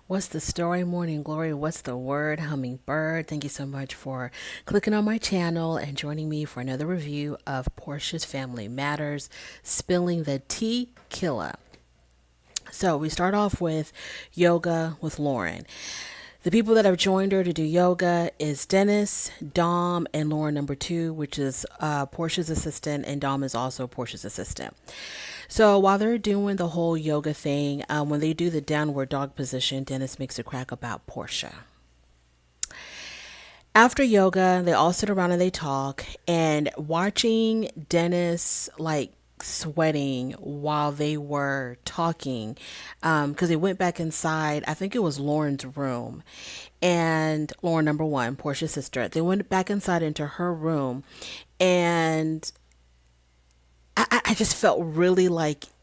What's the story, Morning Glory? What's the word, Hummingbird? Thank you so much for clicking on my channel and joining me for another review of Porsha's Family Matters, spilling the Tea-Quila. So we start off with yoga with Lauren. The people that have joined her to do yoga is Dennis, Dom, and Lauren number two, which is Porsha's assistant, and Dom is also Porsha's assistant. So while they're doing the whole yoga thing, when they do the downward dog position, Dennis makes a crack about Porsha. After yoga, they all sit around and they talk, and watching Dennis sweating while they were talking, because they went back inside. I think it was Lauren's room, and Lauren number one, Portia's sister. They went back inside into her room, and I just felt really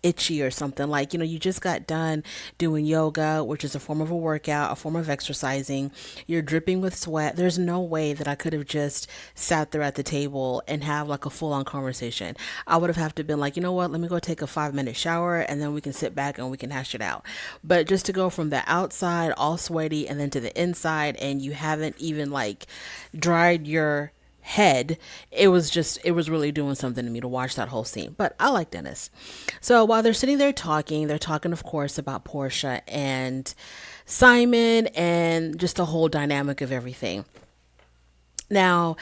itchy or something. You just got done doing yoga, which is a form of a workout, a form of exercising. You're dripping with sweat. There's no way that I could have just sat there at the table and have a full on conversation. I would have to been like, you know what, let me go take a 5-minute shower and then we can sit back and we can hash it out. But just to go from the outside all sweaty and then to the inside, and you haven't even dried your head, it was really doing something to me to watch that whole scene. But I like Dennis. So while they're sitting there talking, they're talking of course about Porsha and Simon and just the whole dynamic of everything. Now,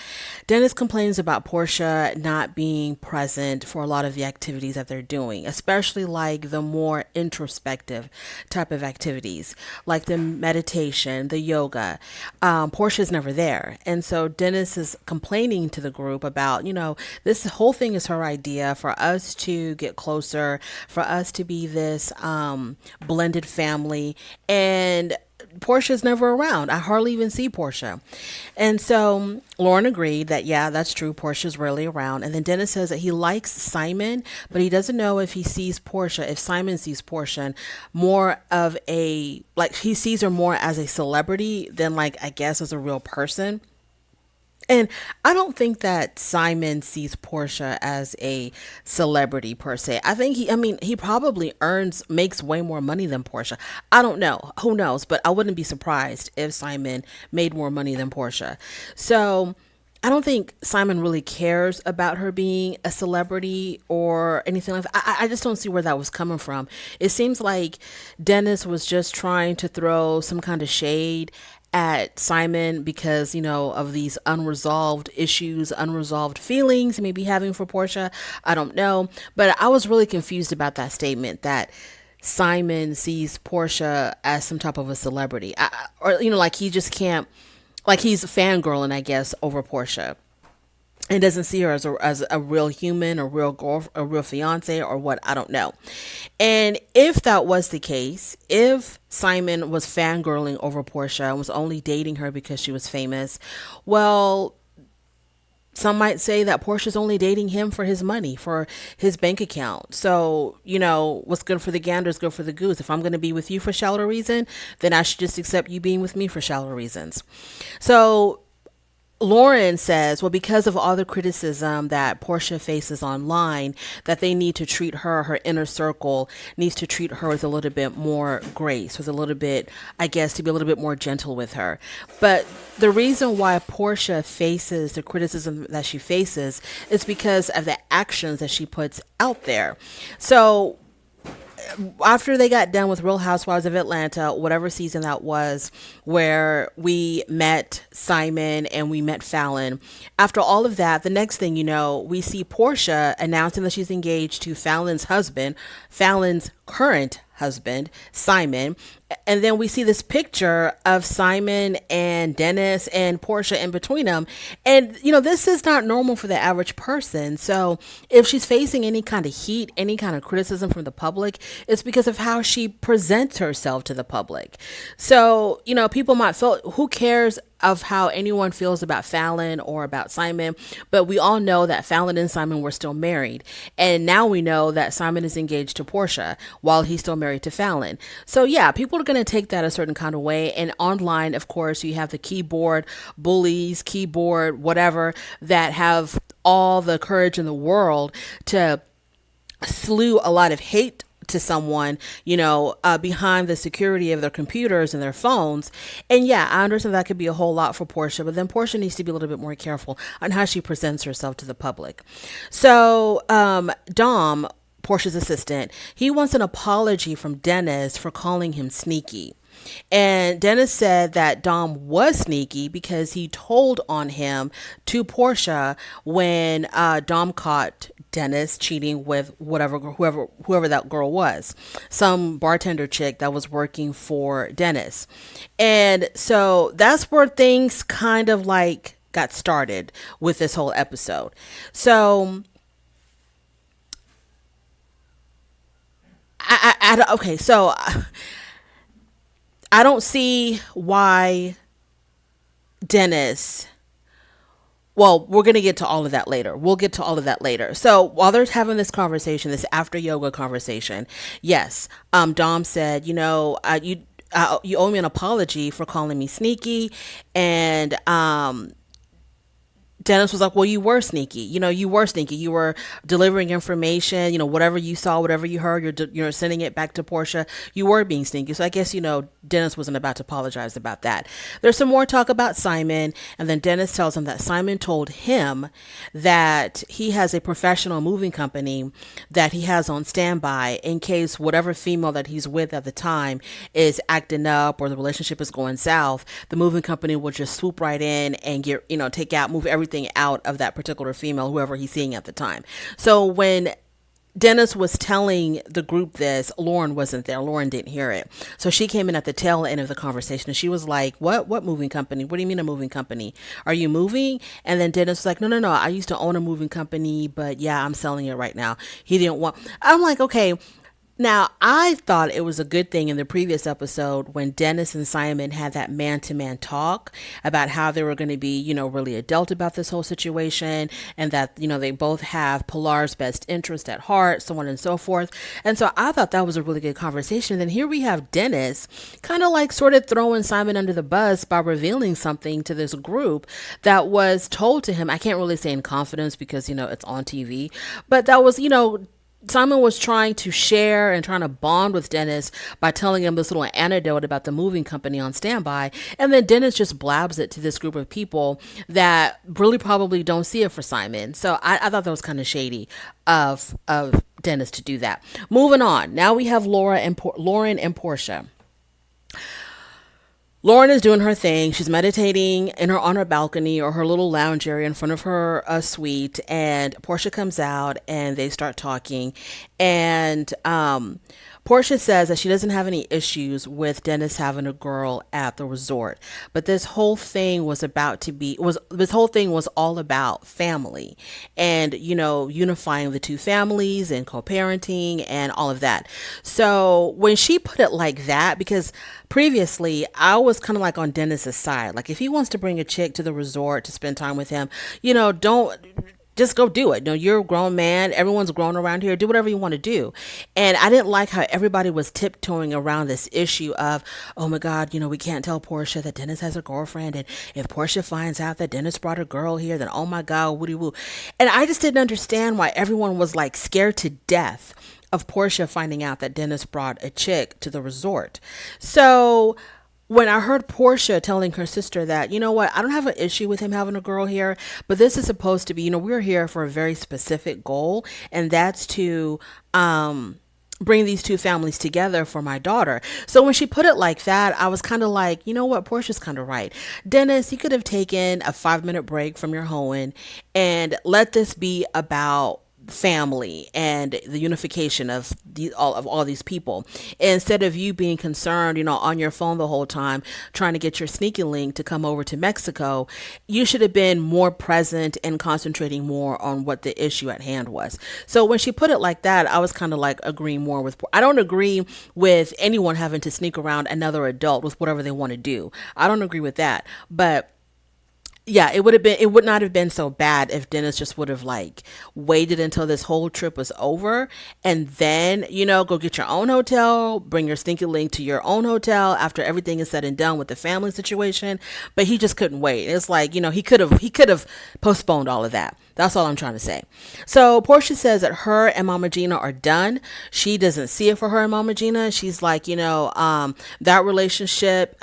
Dennis complains about Porsha not being present for a lot of the activities that they're doing, especially the more introspective type of activities, like the meditation, the yoga. Portia's never there. And so Dennis is complaining to the group about, this whole thing is her idea for us to get closer, for us to be this blended family. And Portia's never around. I hardly even see Porsha. And so Lauren agreed that, yeah, that's true. Portia's rarely around. And then Dennis says that he likes Simon, but he doesn't know if he sees Porsha, if Simon sees Porsha more of he sees her more as a celebrity than I guess as a real person. And I don't think that Simon sees Porsha as a celebrity per se. He probably makes way more money than Porsha. I don't know. Who knows? But I wouldn't be surprised if Simon made more money than Porsha. So I don't think Simon really cares about her being a celebrity or anything like that. I just don't see where that was coming from. It seems like Dennis was just trying to throw some kind of shade at Simon because, of these unresolved issues, unresolved feelings he may be having for Porsha. I don't know. But I was really confused about that statement that Simon sees Porsha as some type of a celebrity. He just can't, he's fangirling, I guess, over Porsha and doesn't see her as a real human, a real girl, a real fiance, or what, I don't know. And if that was the case, if Simon was fangirling over Porsha and was only dating her because she was famous, well, some might say that Portia's only dating him for his money, for his bank account. So, what's good for the gander is good for the goose. If I'm going to be with you for shallow reason, then I should just accept you being with me for shallow reasons. So Lauren says, well, because of all the criticism that Porsha faces online, that they need to treat her inner circle needs to treat her with a little bit more grace, with a little bit, I guess, to be a little bit more gentle with her. But the reason why Porsha faces the criticism that she faces is because of the actions that she puts out there. So after they got done with Real Housewives of Atlanta, whatever season that was, where we met Simon and we met Fallon, after all of that, the next thing you know, we see Porsha announcing that she's engaged to Fallon's husband, Fallon's current husband, Simon. And then we see this picture of Simon and Dennis and Porsha in between them. And, this is not normal for the average person. So if she's facing any kind of heat, any kind of criticism from the public, it's because of how she presents herself to the public. So, people might feel, who cares of how anyone feels about Fallon or about Simon, but we all know that Fallon and Simon were still married. And now we know that Simon is engaged to Porsha while he's still married to Fallon. So yeah, people are going to take that a certain kind of way. And online, of course, you have the keyboard bullies, keyboard whatever, that have all the courage in the world to slew a lot of hate to someone, behind the security of their computers and their phones. And yeah, I understand that could be a whole lot for Porsha, but then Porsha needs to be a little bit more careful on how she presents herself to the public. So, Dom, Portia's assistant, he wants an apology from Dennis for calling him sneaky. And Dennis said that Dom was sneaky because he told on him to Porsha when Dom caught Dennis cheating with whoever that girl was, some bartender chick that was working for Dennis. And so that's where things kind of like got started with this whole episode. So okay, so I don't see why Dennis. Well, we're going to get to all of that later. We'll get to all of that later. So while they're having this conversation, this after yoga conversation, yes, Dom said, you owe me an apology for calling me sneaky, and Dennis was like, well, you were sneaky. You were sneaky. You were delivering information, whatever you saw, whatever you heard, you're sending it back to Porsha. You were being sneaky. So I guess, Dennis wasn't about to apologize about that. There's some more talk about Simon. And then Dennis tells him that Simon told him that he has a professional moving company that he has on standby in case whatever female that he's with at the time is acting up or the relationship is going south. The moving company will just swoop right in and move everything out of that particular female, whoever he's seeing at the time. So when Dennis was telling the group this, Lauren wasn't there. Lauren didn't hear it. So she came in at the tail end of the conversation and she was like, what moving company? What do you mean a moving company? Are you moving? And then Dennis was like, no. I used to own a moving company, but yeah, I'm selling it right now. He didn't want, I'm like, okay. Now, I thought it was a good thing in the previous episode when Dennis and Simon had that man-to-man talk about how they were going to be, really adult about this whole situation, and that, they both have Pilar's best interest at heart, so on and so forth. And so I thought that was a really good conversation. And then here we have Dennis kind of like sort of throwing Simon under the bus by revealing something to this group that was told to him. I can't really say in confidence because, it's on TV, but that was, Simon was trying to share and trying to bond with Dennis by telling him this little anecdote about the moving company on standby. And then Dennis just blabs it to this group of people that really probably don't see it for Simon. So I thought that was kind of shady of Dennis to do that. Moving on. Now we have Lauren and Porsha. Lauren is doing her thing. She's meditating on her balcony or her little lounge area in front of her suite. And Porsha comes out and they start talking. And Porsha says that she doesn't have any issues with Dennis having a girl at the resort, but this whole thing was all about family and, unifying the two families and co-parenting and all of that. So when she put it like that, because previously I was kind of like on Dennis's side, like if he wants to bring a chick to the resort to spend time with him, don't just go do it. You're a grown man. Everyone's grown around here. Do whatever you want to do. And I didn't like how everybody was tiptoeing around this issue of, oh my God, we can't tell Porsha that Dennis has a girlfriend. And if Porsha finds out that Dennis brought a girl here, then oh my God, woody woo. And I just didn't understand why everyone was like scared to death of Porsha finding out that Dennis brought a chick to the resort. So when I heard Porsha telling her sister that, what, I don't have an issue with him having a girl here, but this is supposed to be, we're here for a very specific goal, and that's to bring these two families together for my daughter. So when she put it like that, I was kind of like, what, Portia's kind of right. Dennis, you could have taken a 5-minute break from your hoeing and let this be about family and the unification of all these people, instead of you being concerned, on your phone the whole time trying to get your sneaky link to come over to Mexico. You should have been more present and concentrating more on what the issue at hand was. So when she put it like that, I was kind of like agreeing more with. I don't agree with anyone having to sneak around another adult with whatever they want to do. I don't agree with that, but Yeah, it would not have been so bad if Dennis just would have like waited until this whole trip was over and then, go get your own hotel, bring your stinky link to your own hotel after everything is said and done with the family situation. But he just couldn't wait. It's like, he could have postponed all of that. That's all I'm trying to say. So Portia says that her and Mama Gina are done. She doesn't see it for her and Mama Gina. She's like, that relationship,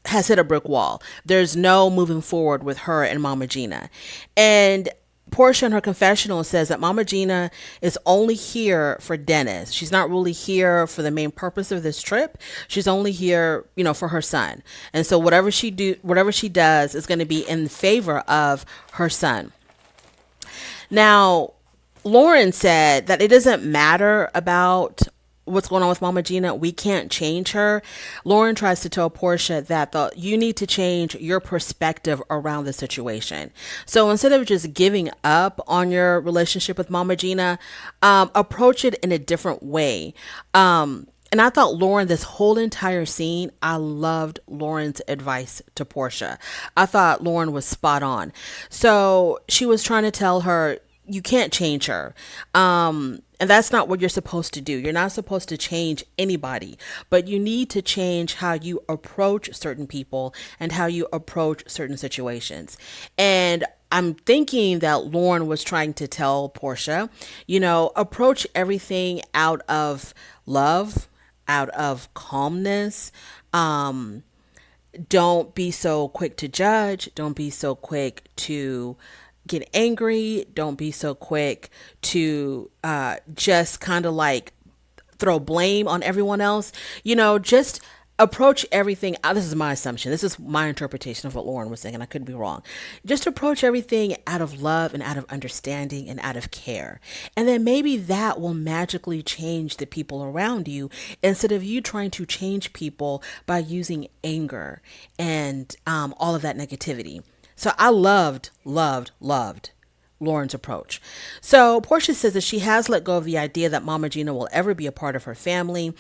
has hit a brick wall. There's no moving forward with her and Mama Gina. And Portia in her confessional says that Mama Gina is only here for Dennis. She's not really here for the main purpose of this trip. She's only here, for her son. And so whatever she does is going to be in favor of her son. Now, Lauren said that it doesn't matter about what's going on with Mama Gina. We can't change her. Lauren tries to tell Portia that you need to change your perspective around the situation. So instead of just giving up on your relationship with Mama Gina, approach it in a different way. And I thought Lauren, this whole entire scene, I loved Lauren's advice to Portia. I thought Lauren was spot on. So she was trying to tell her, you can't change her. And that's not what you're supposed to do. You're not supposed to change anybody, but you need to change how you approach certain people and how you approach certain situations. And I'm thinking that Lauren was trying to tell Portia, approach everything out of love, out of calmness. Don't be so quick to judge. Don't be so quick to get angry. Don't be so quick to just kind of like throw blame on everyone else. Just approach everything. This is my assumption. This is my interpretation of what Lauren was saying, and I could be wrong. Just approach everything out of love and out of understanding and out of care. And then maybe that will magically change the people around you instead of you trying to change people by using anger and all of that negativity. So I loved Lauren's approach. So Portia says that she has let go of the idea that Mama Gina will ever be a part of her family.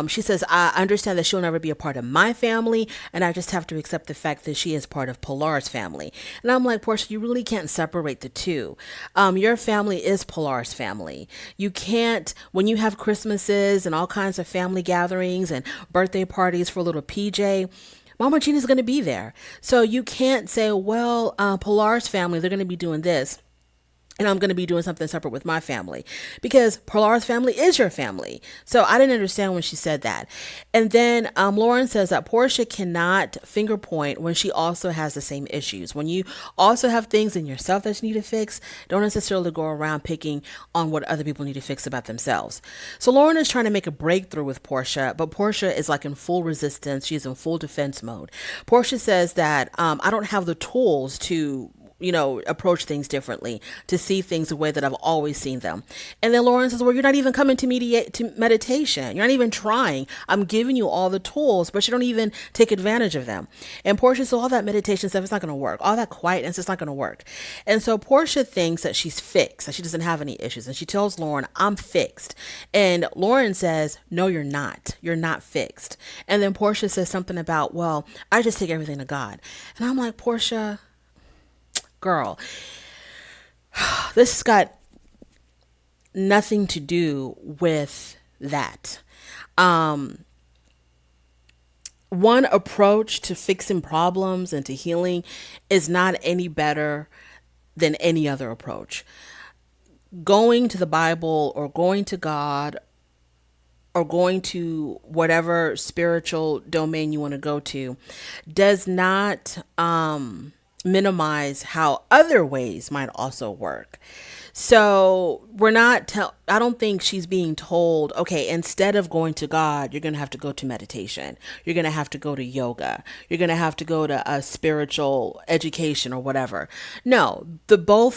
She says, I understand that she'll never be a part of my family, and I just have to accept the fact that she is part of Pilar's family. And I'm like, Portia, you really can't separate the two. Your family is Pilar's family. You can't, when you have Christmases and all kinds of family gatherings and birthday parties for little PJ, Mama Gina's going to be there. So you can't say, well, Pilar's family, they're going to be doing this, and I'm going to be doing something separate with my family, because Pilar's family is your family. So I didn't understand when she said that. And then Lauren says that Portia cannot finger point when she also has the same issues. When you also have things in yourself that you need to fix, don't necessarily go around picking on what other people need to fix about themselves. So Lauren is trying to make a breakthrough with Portia, but Portia is like in full resistance. She's in full defense mode. Portia says that I don't have the tools to approach things differently, to see things the way that I've always seen them. And then Lauren says, well, you're not even coming to meditation. You're not even trying. I'm giving you all the tools, but you don't even take advantage of them. And Portia says, all that meditation stuff is not going to work. All that quietness is not going to work. And so Portia thinks that she's fixed, that she doesn't have any issues. And she tells Lauren, I'm fixed. And Lauren says, no, you're not. You're not fixed. And then Portia says something about, well, I just take everything to God. And I'm like, Portia, girl, this has got nothing to do with that. One approach to fixing problems and to healing is not any better than any other approach. Going to the Bible or going to God or going to whatever spiritual domain you want to go to does not minimize how other ways might also work. So I don't think she's being told, okay, instead of going to God, you're going to have to go to meditation. You're going to have to go to yoga. You're going to have to go to a spiritual education or whatever. No, all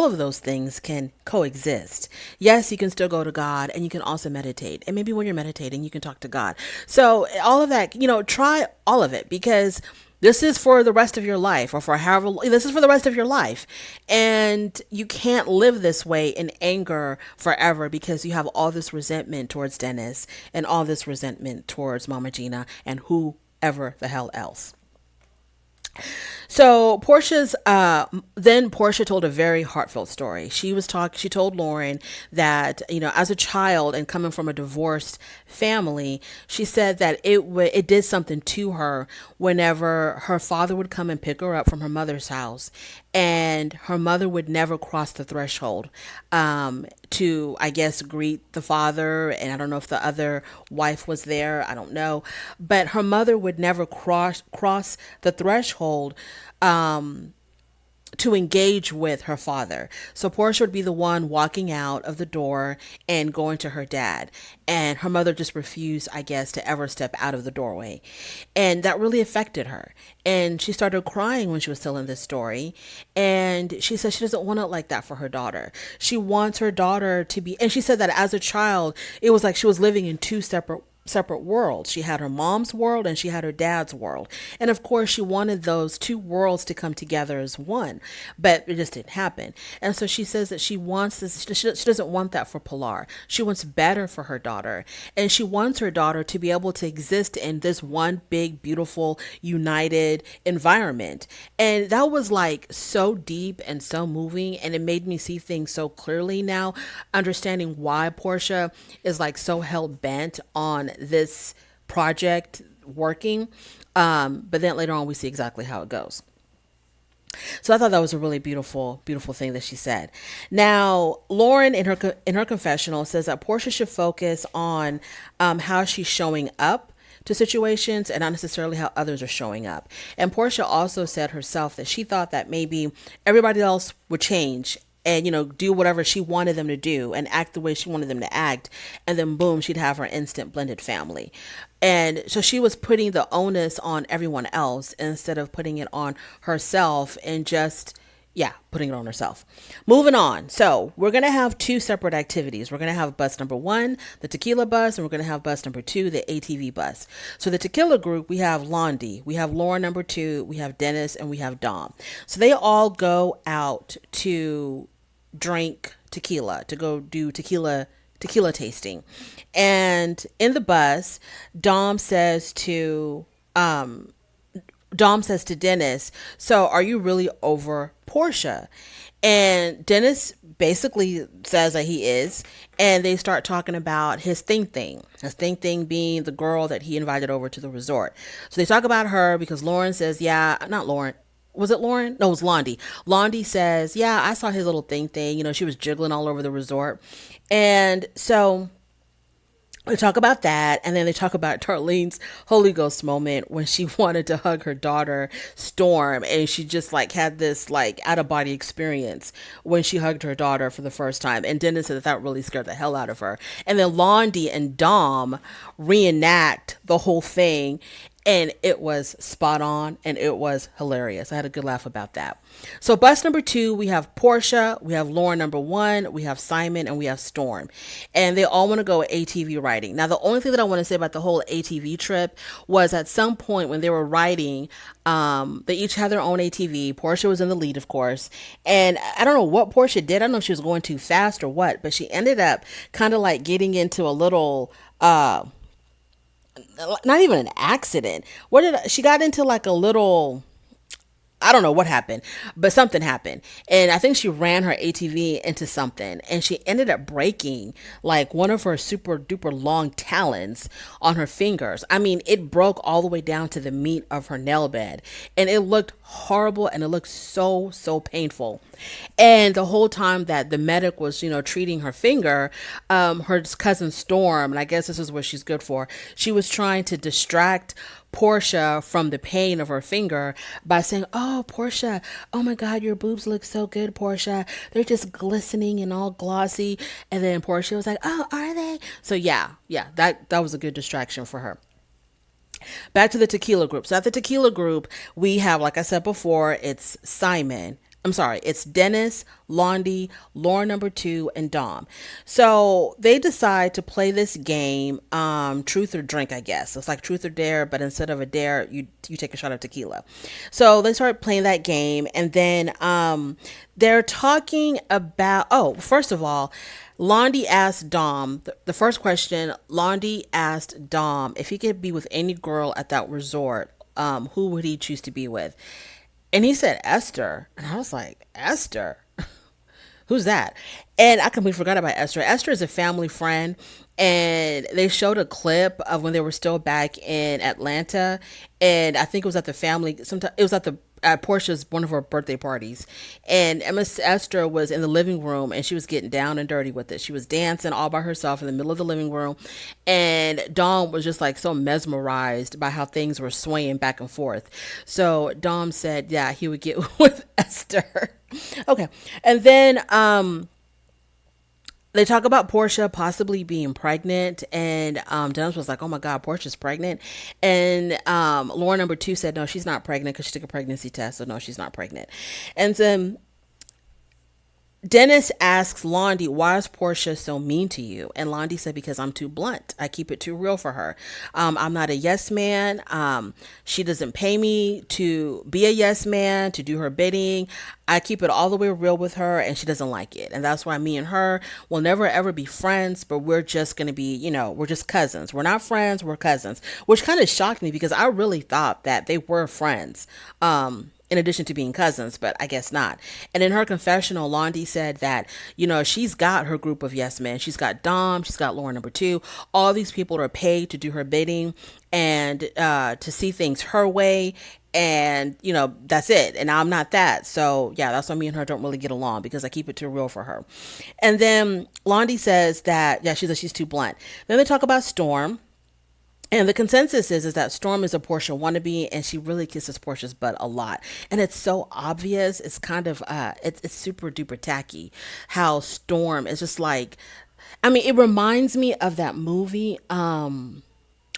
of those things can coexist. Yes, you can still go to God and you can also meditate. And maybe when you're meditating, you can talk to God. So all of that, try all of it, because this is for the rest of your life, or this is for the rest of your life. And you can't live this way in anger forever, because you have all this resentment towards Dennis and all this resentment towards Mama Gina and whoever the hell else. So then Portia told a very heartfelt story. She told Lauren that, as a child and coming from a divorced family, she said that it did something to her whenever her father would come and pick her up from her mother's house, and her mother would never cross the threshold to, I guess, greet the father. And I don't know if the other wife was there. I don't know, but her mother would never cross the threshold to engage with her father. So Portia would be the one walking out of the door and going to her dad. And her mother just refused, I guess, to ever step out of the doorway. And that really affected her. And she started crying when she was telling this story. And she said she doesn't want it like that for her daughter. She wants her daughter to be, and she said that as a child, it was like she was living in two separate worlds. She had her mom's world and she had her dad's world. And of course, she wanted those two worlds to come together as one, but it just didn't happen. And so she says that she wants this, she doesn't want that for Pilar. She wants better for her daughter. And she wants her daughter to be able to exist in this one big, beautiful, united environment. And that was like so deep and so moving. And it made me see things so clearly now, understanding why Portia is like so hell bent on this project working. But then later on, we see exactly how it goes. So I thought that was a really beautiful, beautiful thing that she said. Now, Lauren in her confessional says that Portia should focus on how she's showing up to situations and not necessarily how others are showing up. And Portia also said herself that she thought that maybe everybody else would change and do whatever she wanted them to do and act the way she wanted them to act, and then boom, she'd have her instant blended family. And so she was putting the onus on everyone else instead of putting it on herself, and just putting it on herself. Moving on. So we're going to have two separate activities. We're going to have bus number 1, the Tequila Bus, and we're going to have bus number 2, the ATV bus. So the Tequila group, we have Londi, we have Lauren number 2, we have Dennis, and we have Dom. So they all go out to drink tequila, to go do tequila tasting. And in the bus, Dom says to Dennis, so are you really over Porsha? And Dennis basically says that he is. And they start talking about his thing being the girl that he invited over to the resort. So they talk about her because Lauren says, not Lauren. Was it Lauren? No, it was Londi. Londi says, I saw his little thing. She was jiggling all over the resort. And so we talk about that, and then they talk about Darlene's Holy Ghost moment when she wanted to hug her daughter Storm, and she just like had this like out of body experience when she hugged her daughter for the first time. And Dennis said that really scared the hell out of her. And then Londi and Dom reenact the whole thing, and it was spot on and it was hilarious. I had a good laugh about that. So bus number 2, we have Porsha, we have Lauren number 1, we have Simon, and we have Storm. And they all want to go ATV riding. Now, the only thing that I want to say about the whole ATV trip was at some point when they were riding, they each had their own ATV. Porsha was in the lead, of course. And I don't know what Porsha did. I don't know if she was going too fast or what, but she ended up kind of like getting into a little, not even an accident. She got into like a little, I don't know what happened, but something happened. And I think she ran her ATV into something, and she ended up breaking like one of her super duper long talons on her fingers. I mean, it broke all the way down to the meat of her nail bed, and it looked horrible, and it looked so, so painful. And the whole time that the medic was, treating her finger, her cousin Storm, and I guess this is what she's good for, she was trying to distract Porsha from the pain of her finger by saying, "Oh, Porsha, oh my God, your boobs look so good, Porsha. They're just glistening and all glossy." And then Porsha was like, "Oh, are they?" So that was a good distraction for her. Back to the tequila group. So at the tequila group, we have, like I said before, it's it's Dennis, Londi, Lauren number 2, and Dom. So they decide to play this game, truth or drink, I guess. It's like truth or dare, but instead of a dare, you take a shot of tequila. So they start playing that game, and then they're talking about, first of all, Londi asked Dom, the first question, Londi asked Dom if he could be with any girl at that resort who would he choose to be with? And he said Esther. And I was like, Esther? Who's that? And I completely forgot about Esther. Esther is a family friend, and they showed a clip of when they were still back in Atlanta, and I think it was at the family. Sometimes it was at Portia's one of her birthday parties, and Miss Esther was in the living room, and she was getting down and dirty with it. She was dancing all by herself in the middle of the living room, and Dom was just like so mesmerized by how things were swaying back and forth. So Dom said, yeah, he would get with Esther. Okay. And then they talk about Porsha possibly being pregnant, and Dennis was like, "Oh my God, Portia's pregnant." And Lauren number two said, "No, she's not pregnant because she took a pregnancy test, so no, she's not pregnant." And then Dennis asks Londi, "Why is Porsha so mean to you?" And Londi said, "Because I'm too blunt. I keep it too real for her. I'm not a yes man. She doesn't pay me to be a yes man, to do her bidding. I keep it all the way real with her, and she doesn't like it. And that's why me and her will never ever be friends, but we're just going to be, we're just cousins. We're not friends, we're cousins," which kind of shocked me because I really thought that they were friends. In addition to being cousins, but I guess not. And in her confessional, Londi said that, she's got her group of yes men. She's got Dom, she's got Lauren number two. All these people are paid to do her bidding and to see things her way. And, that's it. And I'm not that. So, yeah, that's why me and her don't really get along because I keep it too real for her. And then Londi says that, yeah, she's too blunt. Then they talk about Storm. And the consensus is that Storm is a Porsha wannabe, and she really kisses Portia's butt a lot. And it's so obvious. It's kind of, it's super duper tacky how Storm is just like, it reminds me of that movie, All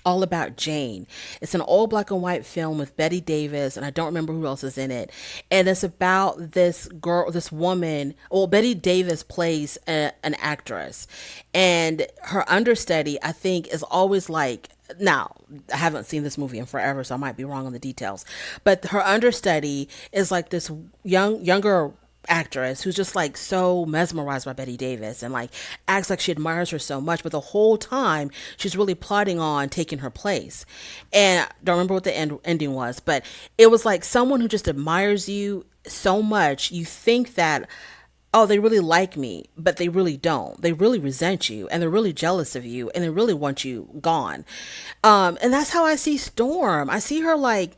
About Jane. It's an old black and white film with Betty Davis, and I don't remember who else is in it. And it's about this girl, this woman. Well, Betty Davis plays an actress, and her understudy, I think, is always like, now, I haven't seen this movie in forever, so I might be wrong on the details. But her understudy is like this younger actress who's just like so mesmerized by Betty Davis and like acts like she admires her so much, but the whole time she's really plotting on taking her place. And I don't remember what the ending was, but it was like someone who just admires you so much, you think that, oh, they really like me, but they really don't. They really resent you, and they're really jealous of you, and they really want you gone. And that's how I see Storm. I see her like,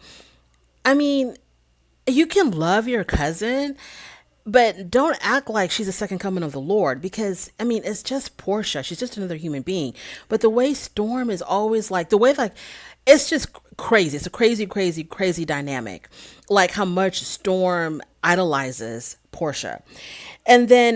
you can love your cousin, but don't act like she's a second coming of the Lord, because it's just Porsha. She's just another human being. But the way Storm is always like, it's just crazy. It's a crazy, crazy, crazy dynamic. Like how much Storm idolizes Porsha. And then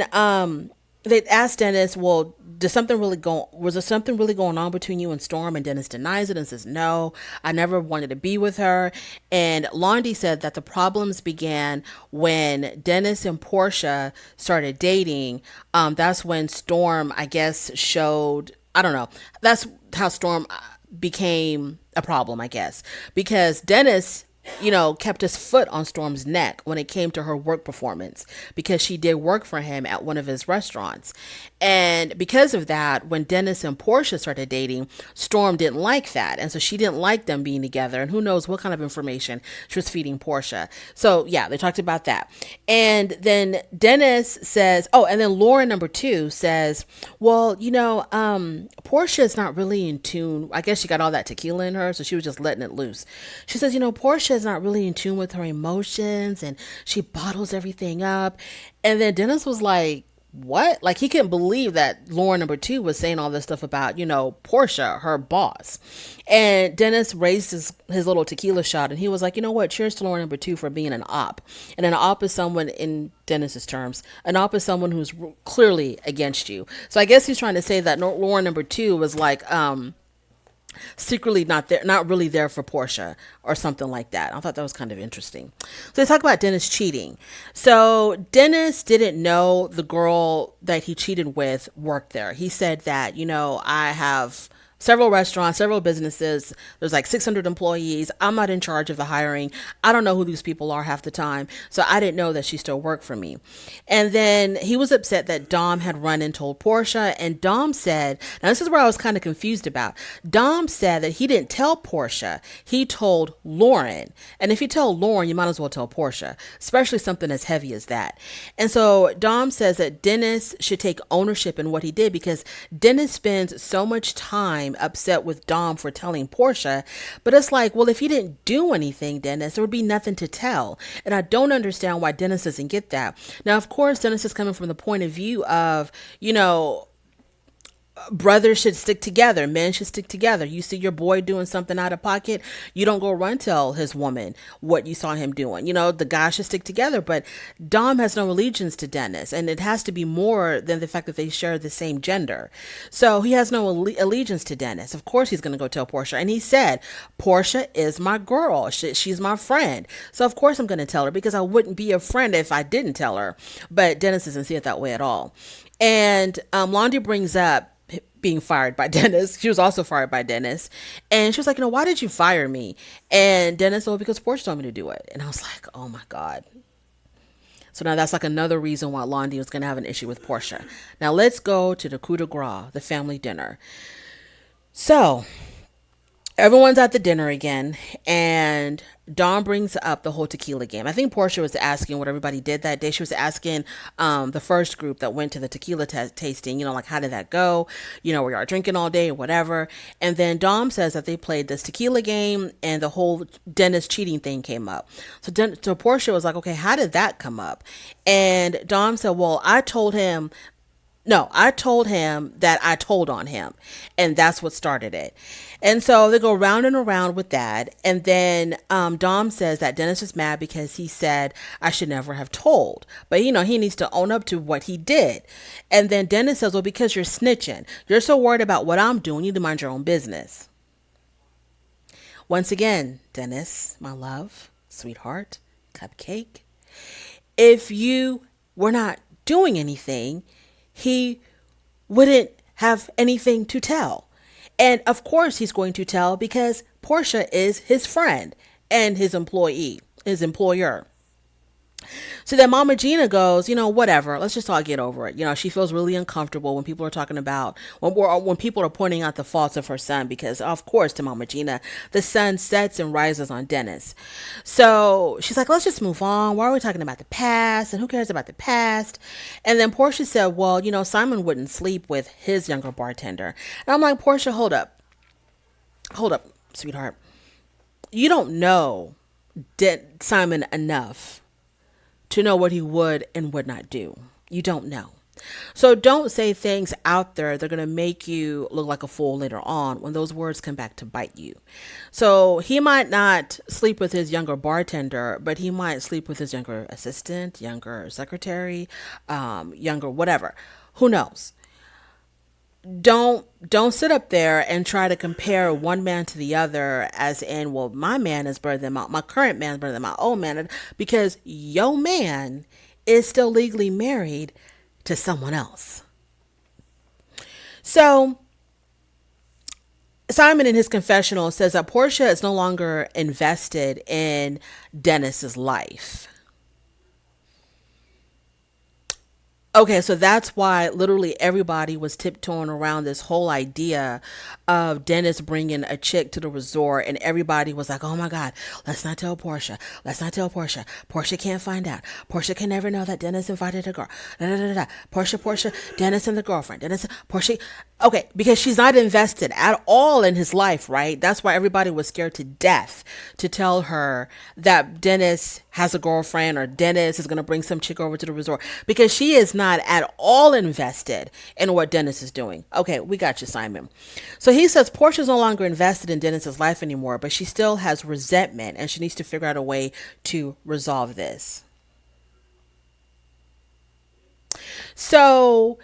they asked Dennis, well, was there something really going on between you and Storm? And Dennis denies it and says, no, I never wanted to be with her. And Londi said that the problems began when Dennis and Porsha started dating. That's when Storm, I guess, showed, I don't know. That's how Storm became a problem, I guess, because Dennis kept his foot on Storm's neck when it came to her work performance, because she did work for him at one of his restaurants. And because of that, when Dennis and Porsha started dating, Storm didn't like that. And so she didn't like them being together. And who knows what kind of information she was feeding Porsha. So yeah, they talked about that. And then Dennis says, oh, and then Lauren number two says, well, Porsha is not really in tune. I guess she got all that tequila in her, so she was just letting it loose. She says, Porsha is not really in tune with her emotions, and she bottles everything up. And then Dennis was like, what? Like, he couldn't believe that Lauren number two was saying all this stuff about, Porsha, her boss. And Dennis raised his little tequila shot, and he was like, you know what? Cheers to Lauren number two for being an op. And an op is someone, in Dennis's terms, an op is someone who's clearly against you. So I guess he's trying to say that Lauren number two was like, secretly not really there for Porsha or something like that. I thought that was kind of interesting. So they talk about Dennis cheating. So Dennis didn't know the girl that he cheated with worked there. He said that, I have several restaurants, several businesses. There's like 600 employees. I'm not in charge of the hiring. I don't know who these people are half the time. So I didn't know that she still worked for me. And then he was upset that Dom had run and told Porsha. And Dom said, now this is where I was kind of confused about. Dom said that he didn't tell Porsha. He told Lauren. And if you tell Lauren, you might as well tell Porsha, especially something as heavy as that. And so Dom says that Dennis should take ownership in what he did because Dennis spends so much time upset with Dom for telling Porsha. But it's like, well, if you didn't do anything, Dennis, there would be nothing to tell. And I don't understand why Dennis doesn't get that. Now, of course, Dennis is coming from the point of view of, brothers should stick together. Men should stick together. You see your boy doing something out of pocket, you don't go run tell his woman what you saw him doing. The guy should stick together. But Dom has no allegiance to Dennis, and it has to be more than the fact that they share the same gender. So he has no allegiance to Dennis. Of course he's going to go tell Porsha. And he said, Porsha is my girl. She's my friend. So of course I'm going to tell her, because I wouldn't be a friend if I didn't tell her. But Dennis doesn't see it that way at all. And Londi brings up being fired by Dennis. She was also fired by Dennis. And she was like, why did you fire me? And Dennis said, because Porsche told me to do it. And I was like, oh my God. So now that's like another reason why Londi was going to have an issue with Porsha. Now let's go to the coup de grace, the family dinner. So everyone's at the dinner again, and Dawn brings up the whole tequila game. I think Porsha was asking what everybody did that day. She was asking the first group that went to the tequila tasting, like, how did that go? Were y'all drinking all day or whatever? And then Dom says that they played this tequila game and the whole Dennis cheating thing came up. So Porsha was like, okay, how did that come up? And Dom said, well, I told him that I told on him, and that's what started it. And so they go round and around with that. And then Dom says that Dennis is mad because he said, I should never have told. But, he needs to own up to what he did. And then Dennis says, well, because you're snitching. You're so worried about what I'm doing, you need to mind your own business. Once again, Dennis, my love, sweetheart, cupcake, if you were not doing anything, he wouldn't have anything to tell. And of course he's going to tell, because Porsha is his friend and his employer. So then Mama Gina goes, whatever, let's just all get over it. She feels really uncomfortable when people are talking about, when people are pointing out the faults of her son, because of course to Mama Gina, the sun sets and rises on Dennis. So she's like, let's just move on. Why are we talking about the past? And who cares about the past? And then Porsha said, well, Simon wouldn't sleep with his younger bartender. And I'm like, Porsha, hold up, sweetheart. You don't know Simon enough to know what he would and would not do. You don't know. So don't say things out there that are going to make you look like a fool later on when those words come back to bite you. So he might not sleep with his younger bartender, but he might sleep with his younger assistant, younger secretary, younger whatever. Who knows? Don't sit up there and try to compare one man to the other as in, well, my man is better than my current man is better than my old man, because your man is still legally married to someone else. So Simon in his confessional says that Porsha is no longer invested in Dennis's life. Okay, so that's why literally everybody was tiptoeing around this whole idea of Dennis bringing a chick to the resort, and everybody was like, oh my God, let's not tell Porsha. Let's not tell Porsha. Porsha can't find out. Porsha can never know that Dennis invited a girl. Da, da, da, da. Porsha, Dennis and the girlfriend. Porsha. Okay, because she's not invested at all in his life, right? That's why everybody was scared to death to tell her that Dennis has a girlfriend or Dennis is going to bring some chick over to the resort, because she is not at all invested in what Dennis is doing. Okay, we got you, Simon. So he says Portia's no longer invested in Dennis's life anymore, but she still has resentment and she needs to figure out a way to resolve this. So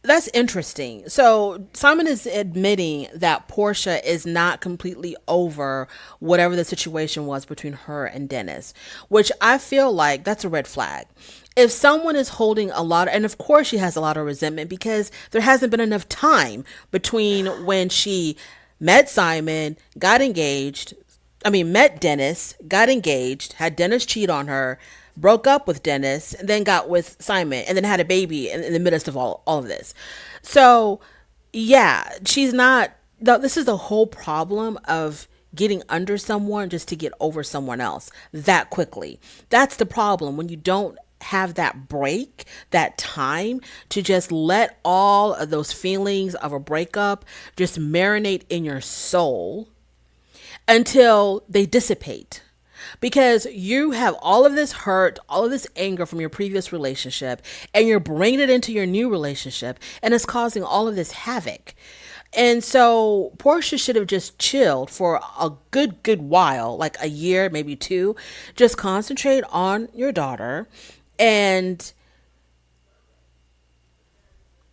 That's interesting. So Simon is admitting that Portia is not completely over whatever the situation was between her and Dennis, which I feel like that's a red flag. If someone is holding a lot, and of course she has a lot of resentment because there hasn't been enough time between when she met Simon, got engaged, met Dennis, got engaged, had Dennis cheat on her, broke up with Dennis, and then got with Simon, and then had a baby in the midst of all of this. So, yeah, she's not. This is the whole problem of getting under someone just to get over someone else that quickly. That's the problem when you don't have that break, that time to just let all of those feelings of a breakup just marinate in your soul until they dissipate. Because you have all of this hurt, all of this anger from your previous relationship, and you're bringing it into your new relationship, and it's causing all of this havoc. And so Portia should have just chilled for a good while, like a year, maybe two. Just concentrate on your daughter and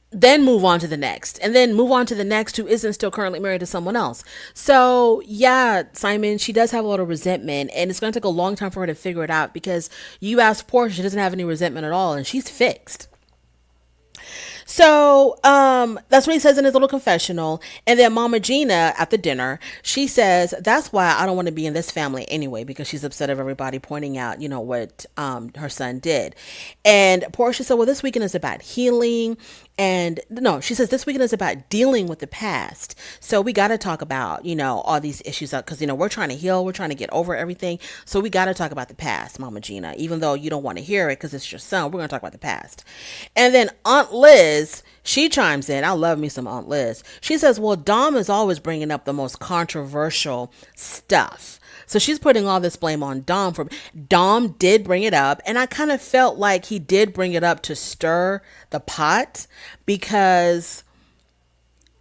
then move on to the next, and then move on to the next who isn't still currently married to someone else. So yeah, Simon, she does have a lot of resentment, and it's going to take a long time for her to figure it out, because you ask Portia, she doesn't have any resentment at all, and she's fixed. So that's what he says in his little confessional. And then Mama Gina at the dinner, she says, that's why I don't want to be in this family anyway, because she's upset of everybody pointing out, what her son did. And Portia said, well, this weekend is about healing. And no, she says this weekend is about dealing with the past. So we got to talk about, all these issues because, we're trying to heal. We're trying to get over everything. So we got to talk about the past, Mama Gina, even though you don't want to hear it because it's your son. We're going to talk about the past. And then Aunt Liz, she chimes in. I love me some Aunt Liz. She says, well, Dom is always bringing up the most controversial stuff. So she's putting all this blame on Dom. Dom did bring it up, and I kind of felt like he did bring it up to stir the pot, because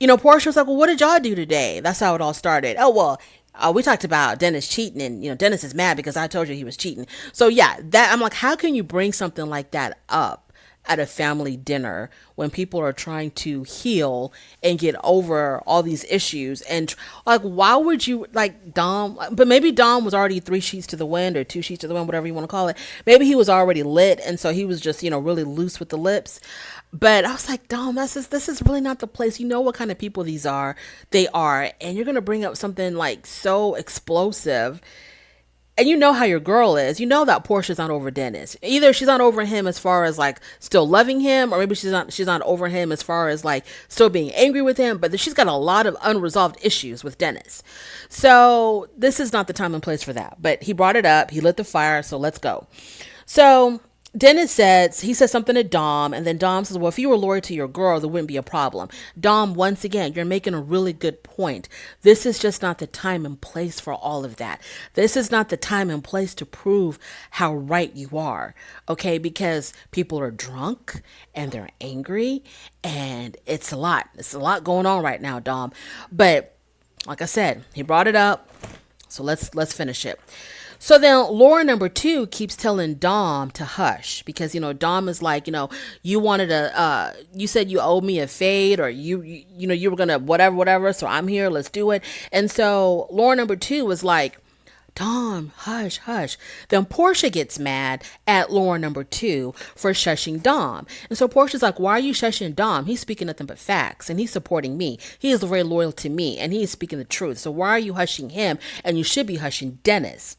Portia was like, well, what did y'all do today? That's how it all started. Oh, well, we talked about Dennis cheating, and Dennis is mad because I told you he was cheating. So yeah, that I'm like, how can you bring something like that up at a family dinner when people are trying to heal and get over all these issues? And like, why would you, like, Dom, but maybe Dom was already 3 sheets to the wind, or 2 sheets to the wind, whatever you want to call it. Maybe he was already lit, and so he was just really loose with the lips. But I was like, Dom, this is really not the place. You know what kind of people they are, and you're gonna bring up something like so explosive. And you know how your girl is. You know that Portia's not over Dennis. Either she's not over him as far as like still loving him, or maybe she's not over him as far as like still being angry with him. But she's got a lot of unresolved issues with Dennis. So this is not the time and place for that. But he brought it up. He lit the fire. So let's go. So Dennis says something to Dom, and then Dom says, well, if you were loyal to your girl, there wouldn't be a problem. Dom, once again, you're making a really good point. This is just not the time and place for all of that. This is not the time and place to prove how right you are, okay? Because people are drunk and they're angry, and it's a lot. It's a lot going on right now, Dom. But like I said, he brought it up, so let's finish it. So then Laura number 2 keeps telling Dom to hush, because, Dom is like, you wanted you said you owed me a fade, or you were going to whatever. So I'm here. Let's do it. And so Laura number 2 was like, Dom, hush, hush. Then Portia gets mad at Laura number 2 for shushing Dom. And so Portia's like, why are you shushing Dom? He's speaking nothing but facts, and he's supporting me. He is very loyal to me, and he is speaking the truth. So why are you hushing him? And you should be hushing Dennis.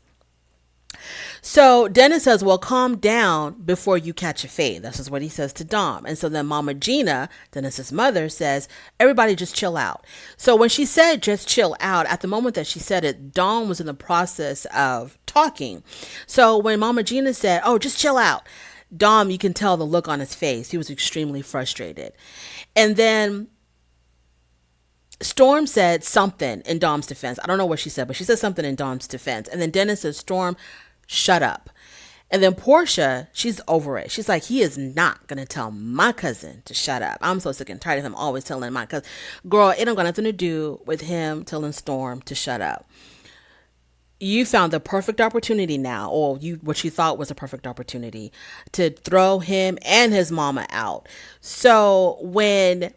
So Dennis says, well, calm down before you catch a fade. This is what he says to Dom. And so then Mama Gina, Dennis's mother, says, everybody just chill out. So when she said just chill out, at the moment that she said it, Dom was in the process of talking. So when Mama Gina said, oh, just chill out, Dom, you can tell the look on his face. He was extremely frustrated. And then Storm said something in Dom's defense. I don't know what she said, but she said something in Dom's defense. And then Dennis says, Storm, shut up. And then Portia, she's over it. She's like, he is not going to tell my cousin to shut up. I'm so sick and tired of him always telling my cousin. Girl, it don't got nothing to do with him telling Storm to shut up. You found the perfect opportunity now, or you what you thought was a perfect opportunity to throw him and his mama out. So when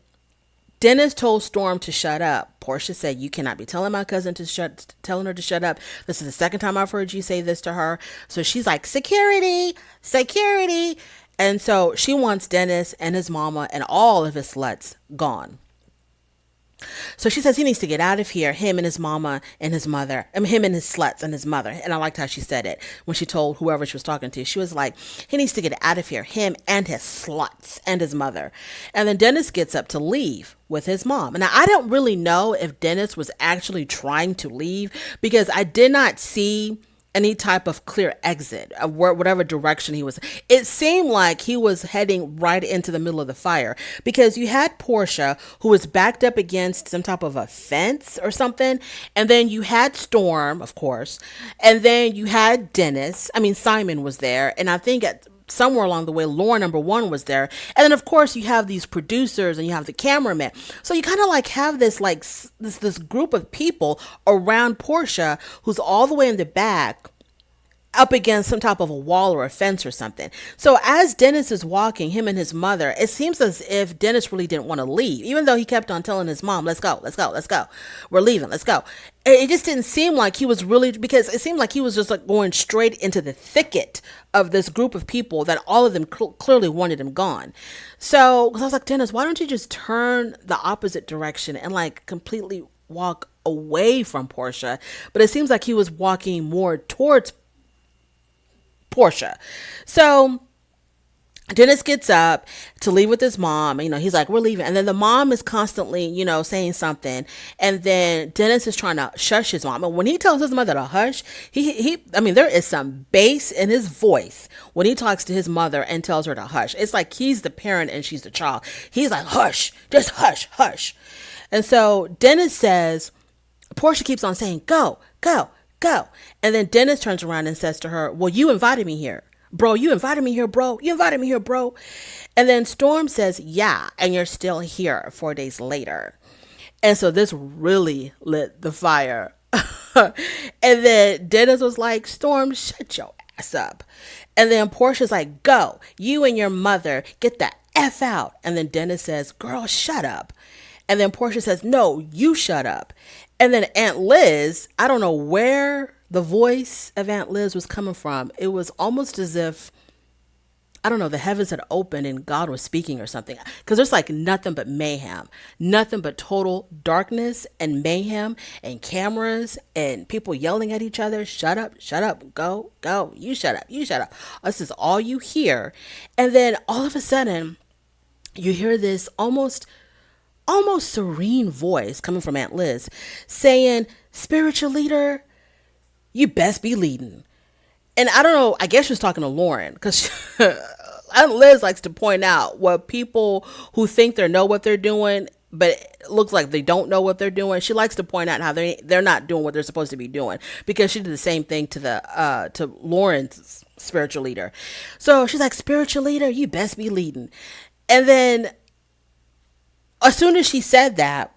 Dennis told Storm to shut up, Porsha said, "You cannot be telling my cousin to telling her to shut up. This is the second time I've heard you say this to her." So she's like, "Security, security." And so she wants Dennis and his mama and all of his sluts gone. So she says he needs to get out of here, him and his mama and his mother, I mean, him and his sluts and his mother. And I liked how she said it when she told whoever she was talking to. She was like, he needs to get out of here, him and his sluts and his mother. And then Dennis gets up to leave with his mom. And I don't really know if Dennis was actually trying to leave because I did not see any type of clear exit of whatever direction he was. It seemed like he was heading right into the middle of the fire because you had Porsha who was backed up against some type of a fence or something. And then you had Storm, of course. And then you had Dennis. I mean, Simon was there. And I think somewhere along the way, Lauren number one was there. And then of course you have these producers and you have the cameraman. So you kind of like have this like this group of people around Porsha who's all the way in the back up against some type of a wall or a fence or something. So as Dennis is walking, him and his mother, it seems as if Dennis really didn't want to leave, even though he kept on telling his mom, let's go, let's go, let's go. We're leaving, let's go. It just didn't seem like he was really, because it seemed like he was just like going straight into the thicket of this group of people that all of them clearly wanted him gone. So, because I was like, Dennis, why don't you just turn the opposite direction and like completely walk away from Porsha? But it seems like he was walking more towards Porsha. So Dennis gets up to leave with his mom. You know, he's like, we're leaving. And then the mom is constantly, you know, saying something. And then Dennis is trying to shush his mom. And when he tells his mother to hush, I mean, there is some bass in his voice when he talks to his mother and tells her to hush. It's like he's the parent and she's the child. He's like, hush, just hush, hush. And so Dennis says, Porsha keeps on saying, go, go, go. And then Dennis turns around and says to her, well, you invited me here. Bro, you invited me here, bro. You invited me here, bro. And then Storm says, yeah, and you're still here 4 days later. And so this really lit the fire. And then Dennis was like, Storm, shut your ass up. And then Portia's like, go, you and your mother, get the F out. And then Dennis says, girl, shut up. And then Porsha says, no, you shut up. And then Aunt Liz, I don't know where the voice of Aunt Liz was coming from. It was almost as if, I don't know, the heavens had opened and God was speaking or something. Because there's like nothing but mayhem, nothing but total darkness and mayhem and cameras and people yelling at each other. Shut up, go, go, you shut up, you shut up. This is all you hear. And then all of a sudden, you hear this almost serene voice coming from Aunt Liz saying, spiritual leader, you best be leading. And I don't know, I guess she was talking to Lauren because Aunt Liz likes to point out what people who think they know what they're doing, but it looks like they don't know what they're doing. She likes to point out how they're not doing what they're supposed to be doing because she did the same thing to Lauren's spiritual leader. So she's like, spiritual leader, you best be leading. And then as soon as she said that,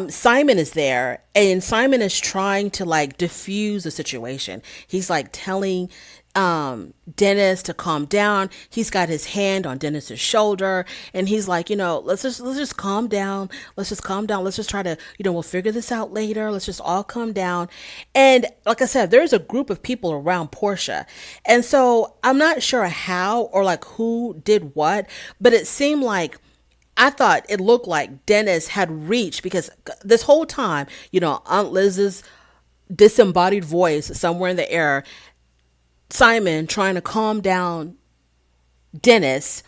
Simon is there and Simon is trying to like diffuse the situation. He's like telling Dennis to calm down. He's got his hand on Dennis's shoulder and he's like, you know, let's just calm down. Let's just calm down. Let's just try to, you know, we'll figure this out later. Let's just all calm down. And like I said, there's a group of people around Porsha. And so I'm not sure how or like who did what, but it seemed like I thought it looked like Dennis had reached because this whole time, you know, Aunt Liz's disembodied voice somewhere in the air, Simon trying to calm down Dennis.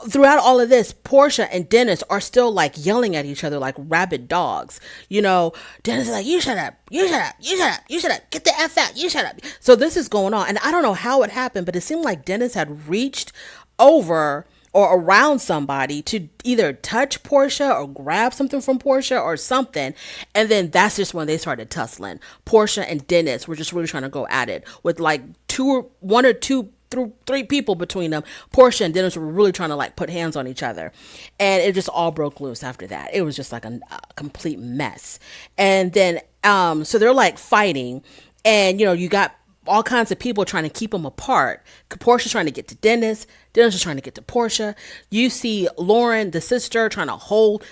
Throughout all of this, Porsha and Dennis are still like yelling at each other like rabid dogs. You know, Dennis is like, you shut up, you shut up, you shut up, you shut up, get the F out, you shut up. So this is going on. And I don't know how it happened, but it seemed like Dennis had reached over or around somebody to either touch Porsha or grab something from Porsha or something. And then that's just when they started tussling. Porsha and Dennis were just really trying to go at it with like one or two, three people between them. Porsha and Dennis were really trying to like put hands on each other. And it just all broke loose after that. It was just like a complete mess. And then, so they're like fighting. And, you got all kinds of people trying to keep them apart. Portia's trying to get to Dennis. Dennis is trying to get to Porsha. You see Lauren, the sister, trying to hold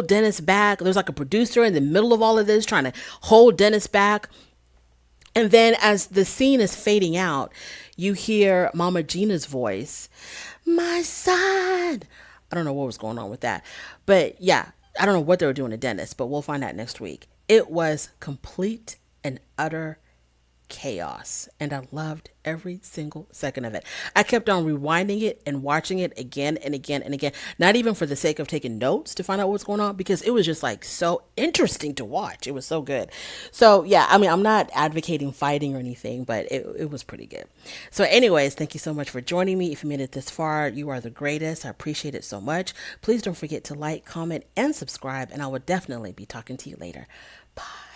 Dennis back. There's like a producer in the middle of all of this trying to hold Dennis back. And then as the scene is fading out, you hear Mama Gina's voice, my son. I don't know what was going on with that. But yeah, I don't know what they were doing to Dennis, but we'll find out next week. It was complete and utter chaos, and I loved every single second of it. I kept on rewinding it and watching it again and again and again, not even for the sake of taking notes to find out what's going on, because it was just like so interesting to watch. It was so good. So yeah, I mean, I'm not advocating fighting or anything, but it was pretty good. So anyways, thank you so much for joining me. If you made it this far, you are the greatest. I appreciate it so much. Please don't forget to like, comment, and subscribe, and I will definitely be talking to you later. Bye.